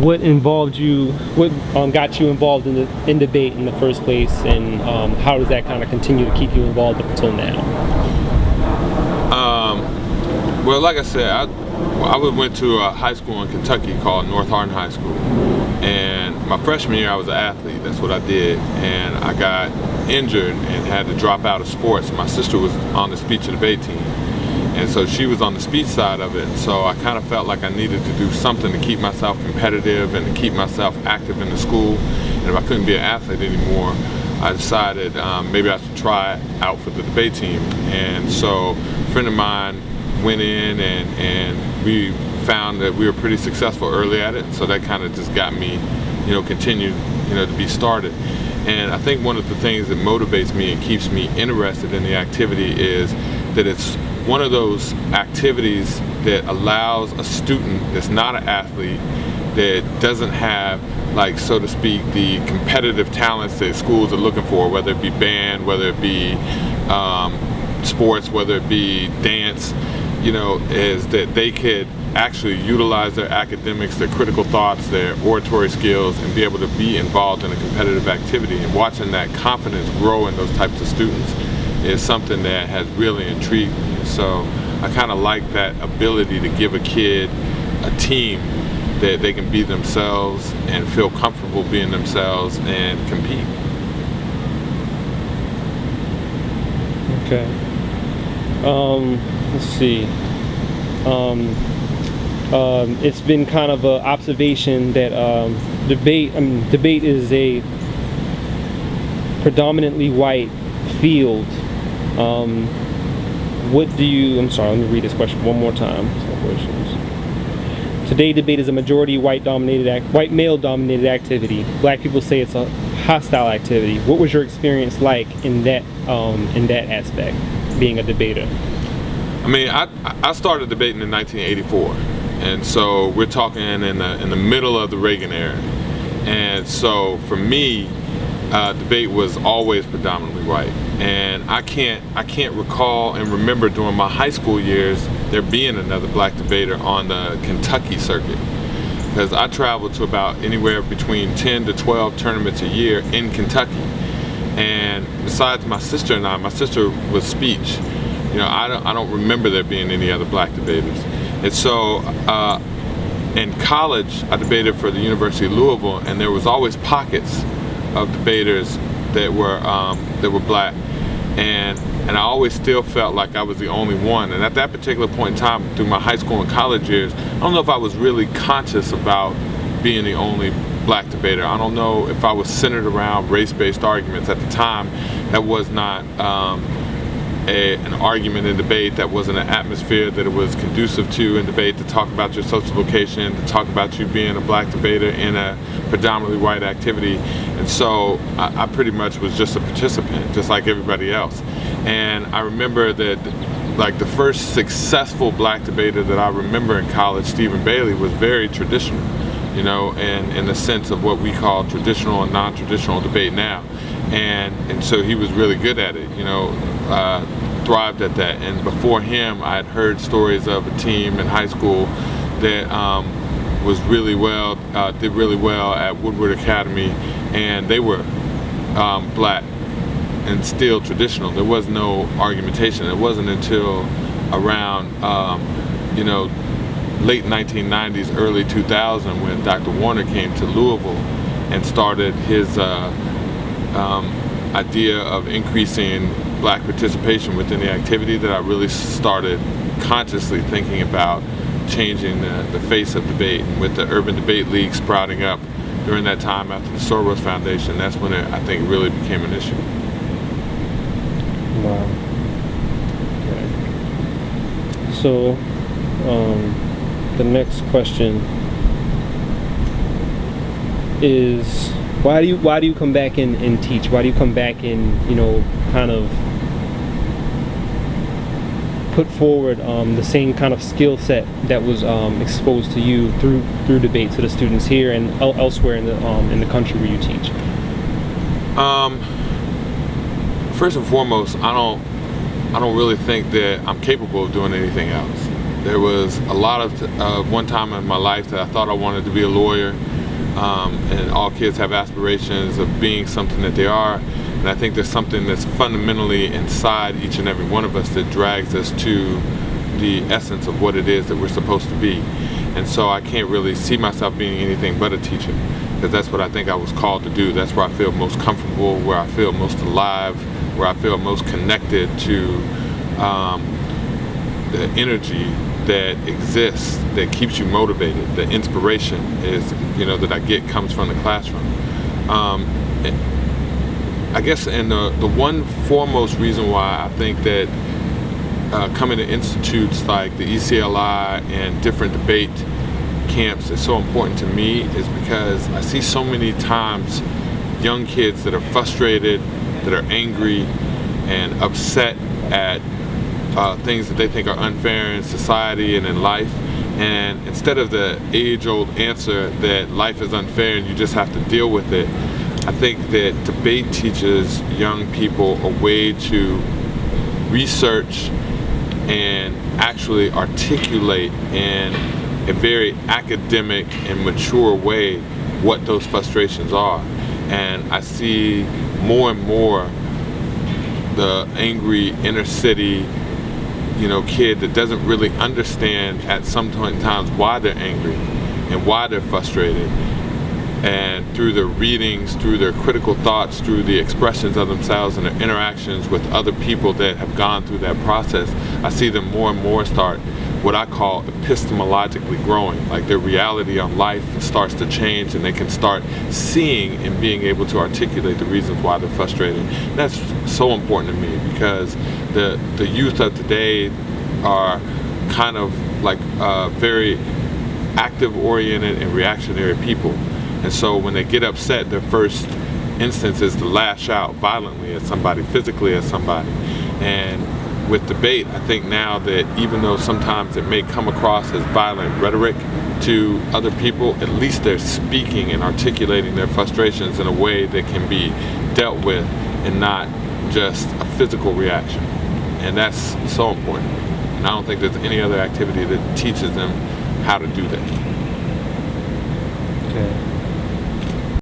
what involved you? What got you involved in debate in the first place, and how does that kind of continue to keep you involved up until now? Well, like I said, I went to a high school in Kentucky called North Hardin High School, and my freshman year I was an athlete. That's what I did, and I got injured and had to drop out of sports. My sister was on the speech and debate team, and so she was on the speech side of it, so I kind of felt like I needed to do something to keep myself competitive and to keep myself active in the school. And if I couldn't be an athlete anymore, I decided maybe I should try out for the debate team. And so a friend of mine went in, and we found that we were pretty successful early at it, so that kind of just got me, continued, to be started. And I think one of the things that motivates me and keeps me interested in the activity is that it's one of those activities that allows a student that's not an athlete, that doesn't have, like, so to speak, the competitive talents that schools are looking for, whether it be band, whether it be sports, whether it be dance, is that they could actually utilize their academics, their critical thoughts, their oratory skills, and be able to be involved in a competitive activity. And watching that confidence grow in those types of students is something that has really intrigued me. So I kind of like that ability to give a kid a team that they can be themselves and feel comfortable being themselves and compete. Okay. Let's see. It's been kind of an observation that debate is a predominantly white field. I'm sorry, let me read this question one more time. Today, debate is a majority white male dominated activity. Black people say it's a hostile activity. What was your experience like in that aspect, being a debater? I mean, I started debating in 1984, and so we're talking in the middle of the Reagan era. And so for me, debate was always predominantly white, and I can't recall and remember during my high school years there being another black debater on the Kentucky circuit, because I traveled to about anywhere between 10 to 12 tournaments a year in Kentucky. And besides my sister and I, my sister was speech. I don't remember there being any other black debaters. And so in college, I debated for the University of Louisville, and there was always pockets of debaters that were black, and I always still felt like I was the only one. And at that particular point in time, through my high school and college years, I don't know if I was really conscious about being the only black debater. I don't know if I was centered around race-based arguments. At the time, that was not an argument in debate. That wasn't an atmosphere that it was conducive to in debate, to talk about your social location, to talk about you being a black debater in a predominantly white activity. And so I pretty much was just a participant, just like everybody else. And I remember that, like, the first successful black debater that I remember in college, Stephen Bailey, was very traditional, and in the sense of what we call traditional and non-traditional debate now. And so he was really good at it, thrived at that. And before him, I had heard stories of a team in high school that was really well, did really well at Woodward Academy, and they were black and still traditional. There was no argumentation. It wasn't until around, late 1990s, early 2000, when Dr. Warner came to Louisville and started his idea of increasing black participation within the activity, that I really started consciously thinking about changing the face of debate. And with the Urban Debate League sprouting up during that time after the Soros Foundation, that's when I think really became an issue. Wow. Okay. So, the next question is, why do you come back and teach? Why do you come back and kind of put forward the same kind of skill set that was exposed to you through debate to the students here and elsewhere in the country where you teach? First and foremost, I don't really think that I'm capable of doing anything else. There was a lot of one time in my life that I thought I wanted to be a lawyer, and all kids have aspirations of being something that they are. And I think there's something that's fundamentally inside each and every one of us that drags us to the essence of what it is that we're supposed to be. And so I can't really see myself being anything but a teacher, because that's what I think I was called to do. That's where I feel most comfortable, where I feel most alive, where I feel most connected to the energy that exists, that keeps you motivated. The inspiration is, that I get comes from the classroom. I guess, and the one foremost reason why I think that coming to institutes like the ECLI and different debate camps is so important to me is because I see so many times young kids that are frustrated, that are angry and upset at things that they think are unfair in society and in life. And instead of the age-old answer that life is unfair and you just have to deal with it, I think that debate teaches young people a way to research and actually articulate in a very academic and mature way what those frustrations are. And I see more and more the angry inner city kid that doesn't really understand at some point in times why they're angry and why they're frustrated. And through their readings, through their critical thoughts, through the expressions of themselves and their interactions with other people that have gone through that process, I see them more and more start what I call epistemologically growing. Like their reality on life starts to change and they can start seeing and being able to articulate the reasons why they're frustrated. And that's so important to me because the youth of today are kind of like very active-oriented and reactionary people. And so when they get upset, their first instance is to lash out violently at somebody, physically at somebody. And with debate, I think now that even though sometimes it may come across as violent rhetoric to other people, at least they're speaking and articulating their frustrations in a way that can be dealt with and not just a physical reaction. And that's so important. And I don't think there's any other activity that teaches them how to do that. Okay.